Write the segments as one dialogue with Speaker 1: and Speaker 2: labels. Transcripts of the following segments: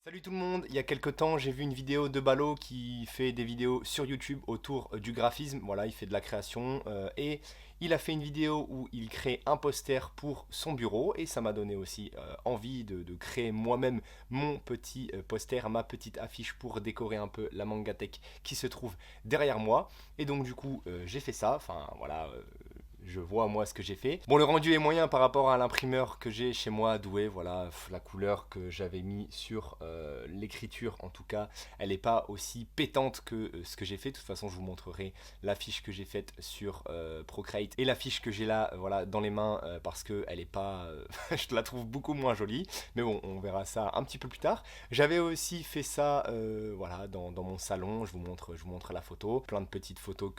Speaker 1: Salut tout le monde, il y a quelques temps j'ai vu une vidéo de Balo qui fait des vidéos sur YouTube autour du graphisme, voilà il fait de la création et il a fait une vidéo où il crée un poster pour son bureau et ça m'a donné aussi envie de créer moi-même mon petit poster, ma petite affiche pour décorer un peu la Mangatech qui se trouve derrière moi et donc du coup j'ai fait ça, enfin voilà je vois moi ce que j'ai fait. Bon, le rendu est moyen par rapport à l'imprimeur que j'ai chez moi à Douai, voilà, la couleur que j'avais mis sur l'écriture en tout cas, elle n'est pas aussi pétante que ce que j'ai fait. De toute façon, je vous montrerai l'affiche que j'ai faite sur Procreate et l'affiche que j'ai là, voilà, dans les mains parce que elle est pas, je la trouve beaucoup moins jolie. Mais bon, on verra ça un petit peu plus tard. J'avais aussi fait ça, voilà, dans mon salon. Je vous montre la photo, plein de petites photos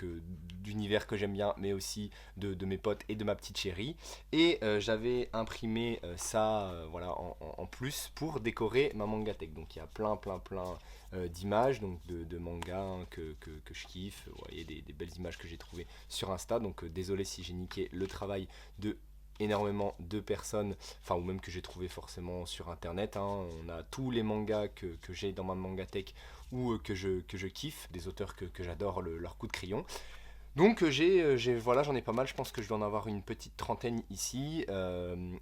Speaker 1: d'univers que j'aime bien, mais aussi de mes potes et de ma petite chérie. Et j'avais imprimé ça voilà, en plus pour décorer ma Mangatech. Donc il y a plein d'images donc de mangas hein, que je kiffe. Vous voyez des belles images que j'ai trouvées sur Insta. Donc désolé si j'ai niqué le travail de énormément de personnes, enfin ou même que j'ai trouvé forcément sur internet, hein. On a tous les mangas que j'ai dans ma Mangatech ou que je kiffe, des auteurs que j'adore leur coup de crayon. Donc voilà, j'en ai pas mal, je pense que je dois en avoir une petite trentaine ici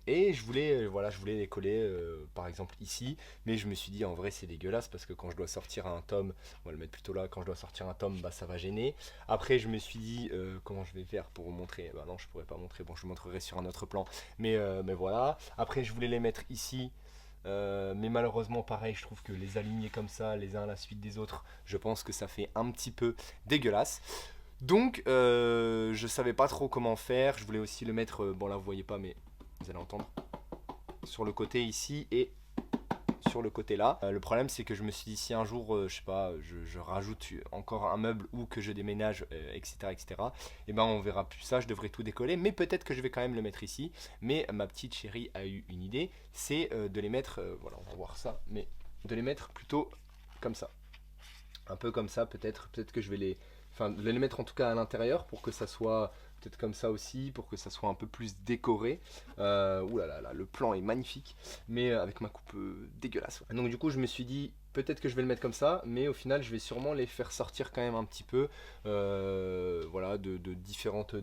Speaker 1: et voilà, je voulais les coller par exemple ici, mais je me suis dit en vrai c'est dégueulasse parce que quand je dois sortir un tome, on va le mettre plutôt là, quand je dois sortir un tome bah ça va gêner. Après je me suis dit comment je vais faire pour vous montrer, bah non je pourrais pas montrer, bon je vous montrerai sur un autre plan, mais voilà. Après je voulais les mettre ici. Mais malheureusement pareil je trouve que les aligner comme ça les uns à la suite des autres je pense que ça fait un petit peu dégueulasse. Donc, je savais pas trop comment faire. Je voulais aussi le mettre, bon là vous voyez pas, mais vous allez entendre, sur le côté ici et sur le côté là. Le problème c'est que je me suis dit si un jour, je sais pas, je rajoute encore un meuble ou que je déménage, etc., etc. Et ben on verra plus ça. Je devrais tout décoller, mais peut-être que je vais quand même le mettre ici. Mais ma petite chérie a eu une idée, c'est de les mettre, voilà, on va voir ça, mais de les mettre plutôt comme ça, un peu comme ça peut-être que je vais enfin de les mettre en tout cas à l'intérieur pour que ça soit peut-être comme ça aussi, pour que ça soit un peu plus décoré. Ouh là là là, le plan est magnifique, mais avec ma coupe dégueulasse. Donc du coup je me suis dit peut-être que je vais le mettre comme ça, mais au final je vais sûrement les faire sortir quand même un petit peu, voilà, de différentes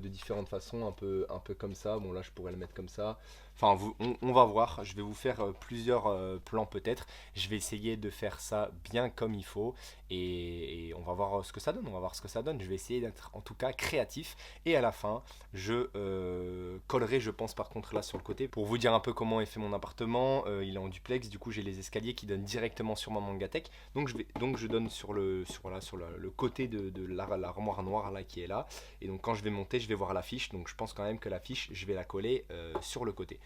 Speaker 1: façons, un peu comme ça. Bon là je pourrais le mettre comme ça. Enfin on va voir, je vais vous faire plusieurs plans peut-être. Je vais essayer de faire ça bien comme il faut et on va voir ce que ça donne. On va voir ce que ça donne. Je vais essayer d'être en tout cas créatif et à la fin je collerai je pense par contre là sur le côté pour vous dire un peu comment est fait mon appartement. Il est en duplex, du coup j'ai les escaliers qui donnent directement sur ma Mangatech. Donc je donne voilà, sur le côté de l'armoire noire là qui est là. Et donc quand je vais monter je vais voir l'affiche. Donc je pense quand même que l'affiche je vais la coller sur le côté.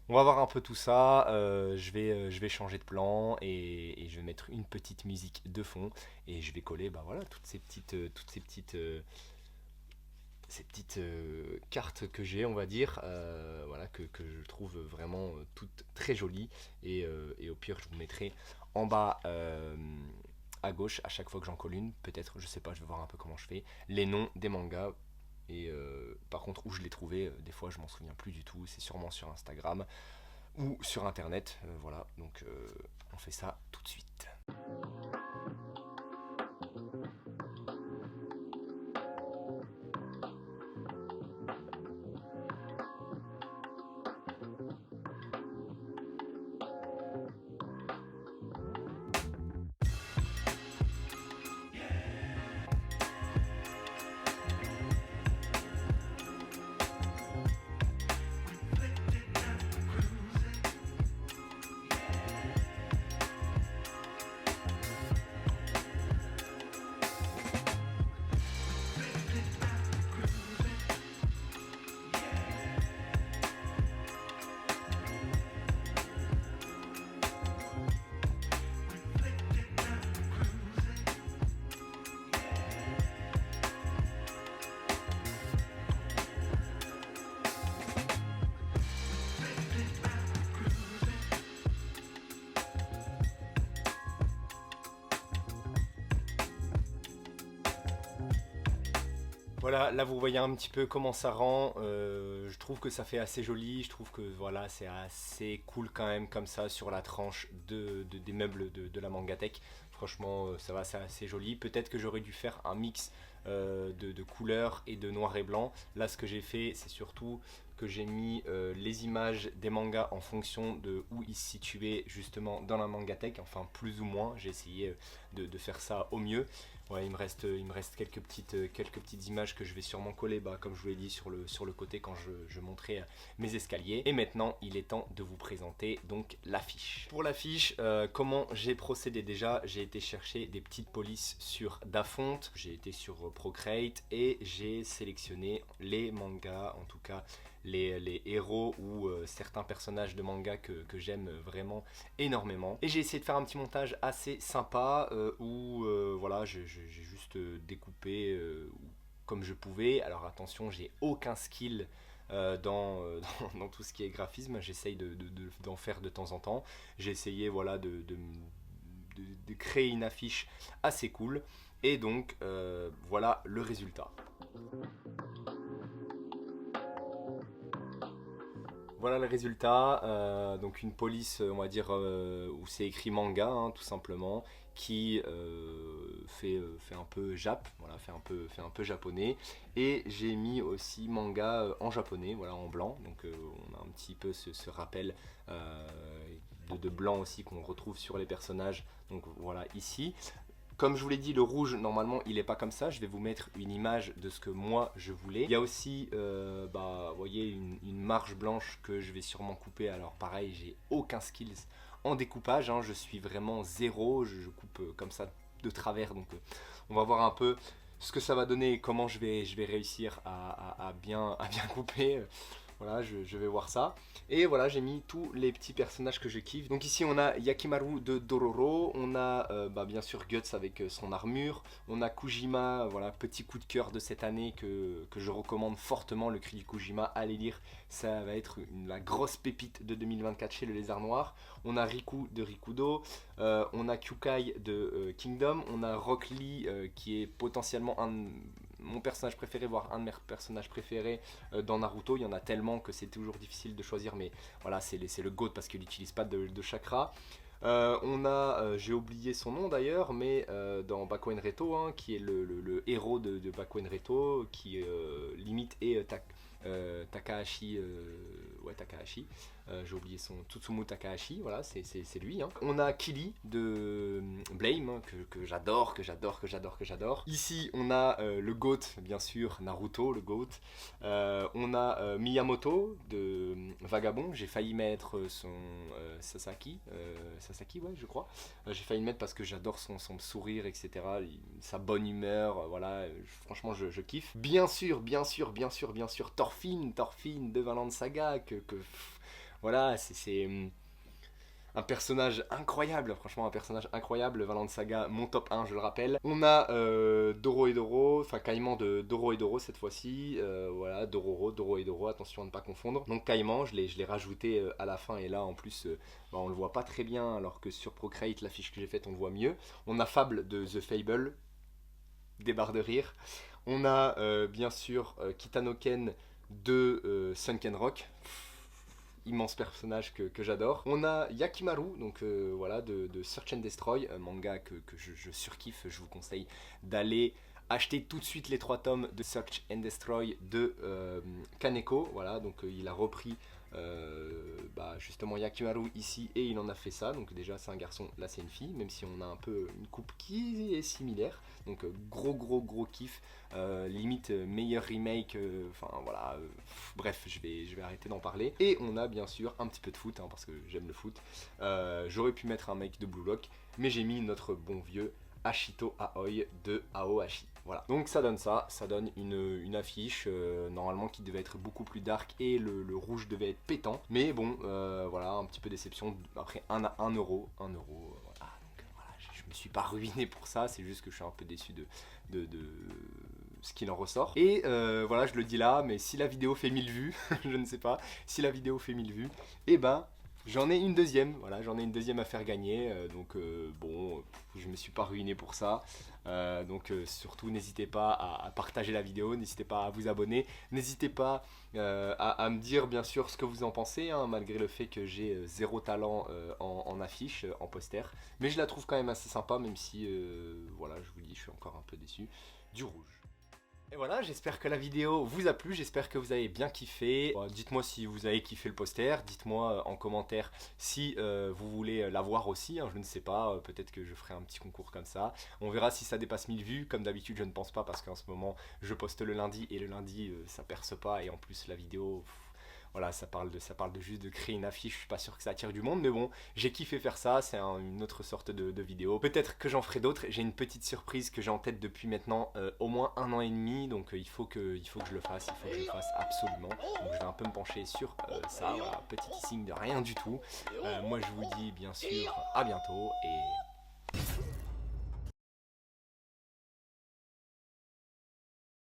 Speaker 1: On va voir un peu tout ça, je vais changer de plan et je vais mettre une petite musique de fond et je vais coller bah voilà, ces petites cartes que j'ai, on va dire, voilà, que je trouve vraiment toutes très jolies et au pire je vous mettrai en bas à gauche à chaque fois que j'en colle une, peut-être, je sais pas, je vais voir un peu comment je fais, les noms des mangas. Et par contre, où je l'ai trouvé, des fois je m'en souviens plus du tout, c'est sûrement sur Instagram ou sur internet, voilà, donc on fait ça tout de suite. Voilà, là vous voyez un petit peu comment ça rend. Je trouve que ça fait assez joli. Je trouve que voilà, c'est assez cool quand même comme ça sur la tranche des meubles de la Mangatech. Franchement, ça va, c'est assez joli. Peut-être que j'aurais dû faire un mix de couleurs et de noir et blanc. Là, ce que j'ai fait, c'est surtout que j'ai mis les images des mangas en fonction de où ils se situaient justement dans la Mangatech. Enfin, plus ou moins. J'ai essayé de faire ça au mieux. Ouais, il me reste quelques petites images que je vais sûrement coller, bah, comme je vous l'ai dit, sur le côté quand je montrais mes escaliers. Et maintenant, il est temps de vous présenter donc l'affiche. Pour l'affiche, comment j'ai procédé déjà? J'ai été chercher des petites polices sur Dafont, j'ai été sur Procreate et j'ai sélectionné les mangas, en tout cas les héros ou certains personnages de manga que j'aime vraiment énormément. Et j'ai essayé de faire un petit montage assez sympa où voilà, j'ai juste découpé comme je pouvais. Alors attention, j'ai aucun skill dans tout ce qui est graphisme, j'essaye d'en faire de temps en temps. J'ai essayé voilà, de créer une affiche assez cool. Et donc voilà le résultat. Voilà le résultat, donc une police, on va dire, où c'est écrit manga, hein, tout simplement, qui fait un peu jap, voilà, fait un peu japonais. Et j'ai mis aussi manga en japonais, voilà, en blanc, donc on a un petit peu ce rappel de blanc aussi qu'on retrouve sur les personnages, donc voilà, ici. Comme je vous l'ai dit, le rouge, normalement, il n'est pas comme ça. Je vais vous mettre une image de ce que moi, je voulais. Il y a aussi, bah, vous voyez, une marge blanche que je vais sûrement couper. Alors pareil, j'ai aucun skills en découpage, hein. Je suis vraiment zéro. Je coupe comme ça de travers. Donc on va voir un peu ce que ça va donner et comment je vais réussir à bien couper. Voilà, je vais voir ça. Et voilà, j'ai mis tous les petits personnages que je kiffe. Donc ici, on a Yakimaru de Dororo. On a bah, bien sûr Guts avec son armure. On a Kujima, voilà, petit coup de cœur de cette année que je recommande fortement. Le cri du Kujima, allez lire. Ça va être la grosse pépite de 2024 chez le Lézard Noir. On a Riku de Rikudo. On a Kyukai de Kingdom. On a Rock Lee qui est potentiellement mon personnage préféré, voire un de mes personnages préférés dans Naruto. Il y en a tellement que c'est toujours difficile de choisir, mais voilà, c'est le GOAT parce qu'il n'utilise pas de chakra. On a, j'ai oublié son nom d'ailleurs, mais dans Bakuen Reto, hein, qui est le héros de Bakuen Reto, qui limite est Takahashi, ouais, Takahashi. J'ai oublié son Tsutsumu Takahashi, voilà, c'est lui. Hein. On a Kili de Blame, hein, que j'adore. Ici, on a le GOAT, bien sûr, Naruto, le GOAT. On a Miyamoto de Vagabond. J'ai failli mettre son Sasaki, ouais, je crois. J'ai failli le mettre parce que j'adore son sourire, etc. Sa bonne humeur, voilà, franchement, je kiffe. Bien sûr, Thorfinn de Vinland Saga, voilà, c'est un personnage incroyable, franchement un personnage incroyable, Vinland Saga, mon top 1 je le rappelle. On a Doro, enfin Caïman de Doro cette fois-ci, voilà, Doro, attention à ne pas confondre. Donc Caïman, je l'ai rajouté à la fin et là en plus bah, on le voit pas très bien alors que sur Procreate, l'affiche que j'ai faite on le voit mieux. On a Fable de The Fable, des barres de rire. On a bien sûr Kitano Ken de Sunken Rock, immense personnage que j'adore. On a Yakimaru, donc voilà, de Search and Destroy, un manga que je surkiffe. Je vous conseille d'aller acheter tout de suite les 3 tomes de Search and Destroy de Kaneko. Voilà, donc il a repris bah, justement Yakimaru ici et il en a fait ça. Donc déjà c'est un garçon, là c'est une fille, même si on a un peu une coupe qui est similaire. Donc gros kiff, limite meilleur remake, enfin voilà, bref je vais arrêter d'en parler. Et on a bien sûr un petit peu de foot, hein, parce que j'aime le foot. J'aurais pu mettre un mec de Blue Lock, mais j'ai mis notre bon vieux Ashito Aoi de Aohashi. Voilà, donc ça donne une affiche normalement qui devait être beaucoup plus dark et le rouge devait être pétant. Mais bon, voilà, un petit peu déception. Après 1 euro, voilà. Donc voilà, je me suis pas ruiné pour ça, c'est juste que je suis un peu déçu de ce qu'il en ressort. Et voilà, je le dis là, mais si la vidéo fait 1000 vues, je ne sais pas, si la vidéo fait 1000 vues, et ben J'en ai une deuxième, voilà, j'en ai une deuxième à faire gagner, donc bon, je me suis pas ruiné pour ça. Donc surtout n'hésitez pas à partager la vidéo, n'hésitez pas à vous abonner, n'hésitez pas à me dire bien sûr ce que vous en pensez, hein, malgré le fait que j'ai zéro talent en affiche, en poster. Mais je la trouve quand même assez sympa, même si, voilà, je vous dis, je suis encore un peu déçu. Du rouge. Et voilà, j'espère que la vidéo vous a plu, j'espère que vous avez bien kiffé. Dites-moi si vous avez kiffé le poster, dites-moi en commentaire si vous voulez la voir aussi, hein, je ne sais pas, peut-être que je ferai un petit concours comme ça. On verra si ça dépasse 1000 vues, comme d'habitude je ne pense pas parce qu'en ce moment je poste le lundi et le lundi ça perce pas et en plus la vidéo... voilà, ça parle de juste de créer une affiche, je suis pas sûr que ça attire du monde, mais bon, j'ai kiffé faire ça, c'est une autre sorte de vidéo. Peut-être que j'en ferai d'autres, j'ai une petite surprise que j'ai en tête depuis maintenant au moins 1 an et demi, donc il faut que je le fasse, il faut que je le fasse absolument. Donc je vais un peu me pencher sur ça, voilà, petit teasing de rien du tout. Moi je vous dis bien sûr à bientôt et